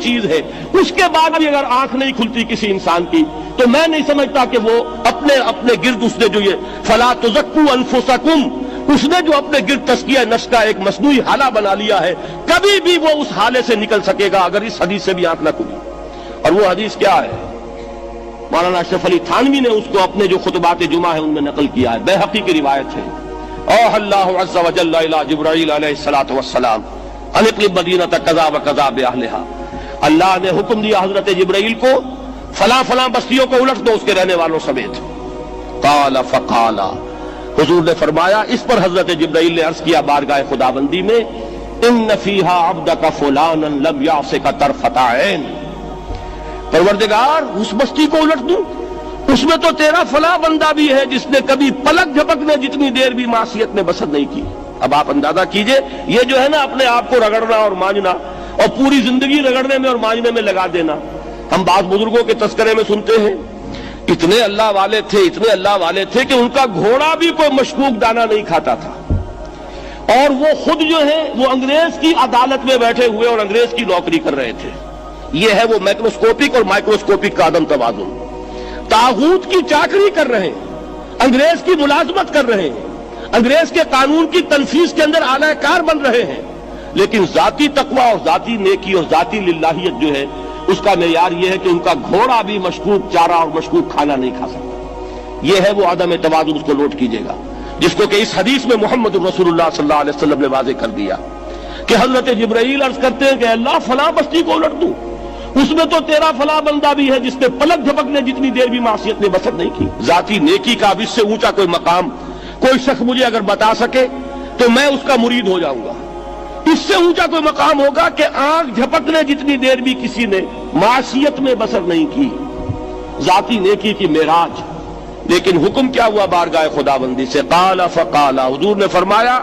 چیز ہے، اس کے بعد بھی اگر آنکھ نہیں کھلتی کسی انسان کی تو میں نہیں سمجھتا کہ وہ اپنے گرد اس نے جو یہ فلا تزکوا انفسکم، اس نے جو اپنے گرد تزکیہ نفس کا ایک مصنوعی حالہ بنا لیا ہے، کبھی بھی وہ اس حالے سے نکل سکے گا اگر اس حدیث سے بھی آنکھ نہ کھلی۔ اور وہ حدیث کیا ہے؟ مولانا اشرف علی تھانوی نے اس کو اپنے جو خطبات جمعہ ہیں ان میں نقل کیا ہے، بیہقی کی روایت ہے۔ اوحى اللہ عز وجل الى جبرائیل علیہ الصلوۃ والسلام ان اقلب مدینۃ کذا وکذا باہلھا، اللہ نے حکم دیا حضرت جبرائیل کو فلاں فلاں بستیوں کو الٹ دو اس کے رہنے والوں سمیت۔ قال فقال، حضور نے فرمایا، اس پر حضرت جبرائیل نے عرض کیا بارگاہ خداوندی میں، ان فیہا عبدک فلانا لم یعصک طرفۃ عین، پروردگار اس بستی کو الٹ دوں، اس میں تو تیرا فلاں بندہ بھی ہے جس نے کبھی پلک جھپکنے جتنی دیر بھی معصیت میں بسر نہیں کی۔ اب آپ اندازہ کیجئے، یہ جو ہے نا اپنے آپ کو رگڑنا اور مانجنا اور پوری زندگی رگڑنے میں اور مانجنے میں لگا دینا، ہم بعض بزرگوں کے تذکرے میں سنتے ہیں اتنے اللہ والے تھے کہ ان کا گھوڑا بھی کوئی مشکوک دانہ نہیں کھاتا تھا، اور وہ خود جو ہے وہ انگریز کی عدالت میں بیٹھے ہوئے اور انگریز کی نوکری کر رہے تھے۔ یہ ہے وہ میکروسکوپک اور مائکروسکوپک کا عدم توازن، طاغوت کی چاکری کر رہے ہیں، انگریز کی ملازمت کر رہے ہیں، انگریز کے قانون کی تنفیذ کے اندر اعلی کار بن رہے ہیں، لیکن ذاتی تقویٰ اور ذاتی نیکی اور ذاتی للہیت جو ہے اس کا معیار یہ ہے کہ ان کا گھوڑا بھی مشکوک چارہ اور مشکوک کھانا نہیں کھا سکتا۔ یہ ہے وہ عدم توازن، اس کو نوٹ کیجئے گا، جس کو کہ اس حدیث میں محمد رسول اللہ صلی اللہ علیہ وسلم نے واضح کر دیا کہ حضرت جبرائیل عرض کرتے ہیں کہ اللہ فلاں بستی کو الٹ دوں، اس میں تو تیرا فلاں بندہ بھی ہے جس نے پلک جھپکنے جتنی دیر بھی معصیت میں بسر نہیں کی۔ ذاتی نیکی کا اب اس سے اونچا کوئی مقام کوئی شخص مجھے اگر بتا سکے تو میں اس کا مرید ہو جاؤں گا۔ اس سے اونچا کوئی مقام ہوگا کہ آنکھ جھپکنے جتنی دیر بھی کسی نے معصیت میں بسر نہیں کی، ذاتی نیکی کی معراج۔ لیکن حکم کیا ہوا بارگاہ خداوندی سے؟ قال فقال، حضور نے فرمایا،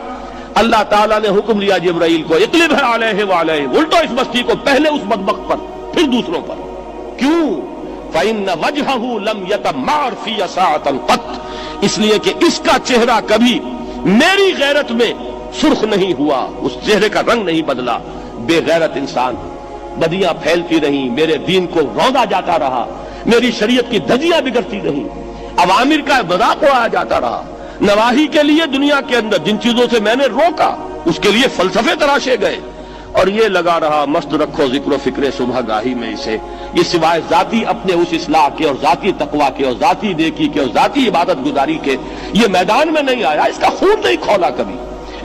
اللہ تعالیٰ نے حکم لیا جبرائیل کو، اقلب علیہ وعلیہ، الٹو اس بستی کو، پہلے اس بدبخت پر پھر دوسروں پر۔ کیوں؟ فإن وجهه لم يتمار في ساعة قط، اس لیے کہ اس کا چہرہ کبھی میری غیرت میں سرخ نہیں ہوا، اس چہرے کا رنگ نہیں بدلا۔ بے غیرت انسان، بدیاں پھیلتی رہیں، میرے دین کو روندا جاتا رہا، میری شریعت کی دھجیاں بگڑتی رہیں، اوامر کا مذاق اڑایا جاتا رہا، نواہی کے لیے دنیا کے اندر جن چیزوں سے میں نے روکا اس کے لیے فلسفے تراشے گئے، اور یہ لگا رہا مست رکھو ذکر و فکر صبح گاہی میں اسے، یہ سوائے ذاتی اپنے اس اصلاح کے اور ذاتی تقویٰ کے اور ذاتی نیکی کے اور ذاتی عبادت گزاری کے یہ میدان میں نہیں آیا، اس کا خون نہیں کھولا کبھی،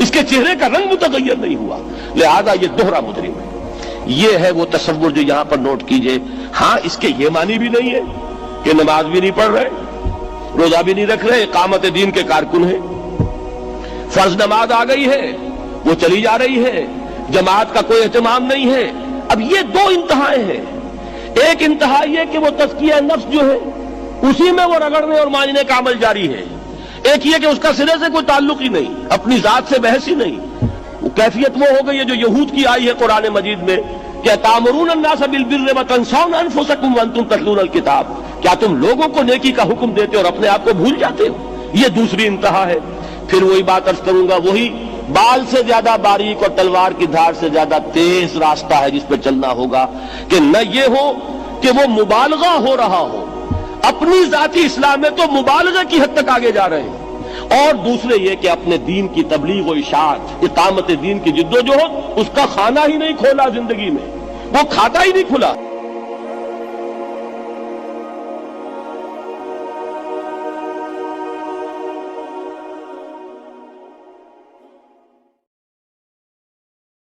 اس کے چہرے کا رنگ متغیر نہیں ہوا، لہذا یہ دوہرا مجرم ہے۔ یہ ہے وہ تصور جو یہاں پر نوٹ کیجئے۔ ہاں، اس کے یہ معنی بھی نہیں ہے کہ نماز بھی نہیں پڑھ رہے، روزہ بھی نہیں رکھ رہے، اقامت دین کے کارکن ہیں، فرض نماز آ گئی ہے وہ چلی جا رہی ہے، جماعت کا کوئی اہتمام نہیں ہے۔ اب یہ دو انتہائیں ہیں، ایک انتہا یہ کہ وہ تزکیہ نفس جو ہے اسی میں وہ رگڑنے اور مانجنے کا عمل جاری ہے، ایک یہ کہ اس کا سرے سے کوئی تعلق ہی نہیں، اپنی ذات سے بحث ہی نہیں۔ وہ کیفیت وہ ہو گئی ہے جو یہود کی آئی ہے قرآن مجید میں کہ تامرون الناس بالبر وتنسون انفسکم وانتم تتلون الکتاب، کیا تم لوگوں کو نیکی کا حکم دیتے اور اپنے آپ کو بھول جاتے ہو؟ یہ دوسری انتہا ہے۔ پھر وہی بات عرض کروں گا، وہی بال سے زیادہ باریک اور تلوار کی دھار سے زیادہ تیز راستہ ہے جس پہ چلنا ہوگا کہ نہ یہ ہو کہ وہ مبالغہ ہو رہا ہو، اپنی ذاتی اصلاح میں تو مبالغہ کی حد تک آگے جا رہے ہیں، اور دوسرے یہ کہ اپنے دین کی تبلیغ و اشاعت، اقامت دین کی جدوجہد، اس کا کھانا ہی نہیں کھولا زندگی میں، وہ کھاتا ہی نہیں کھلا۔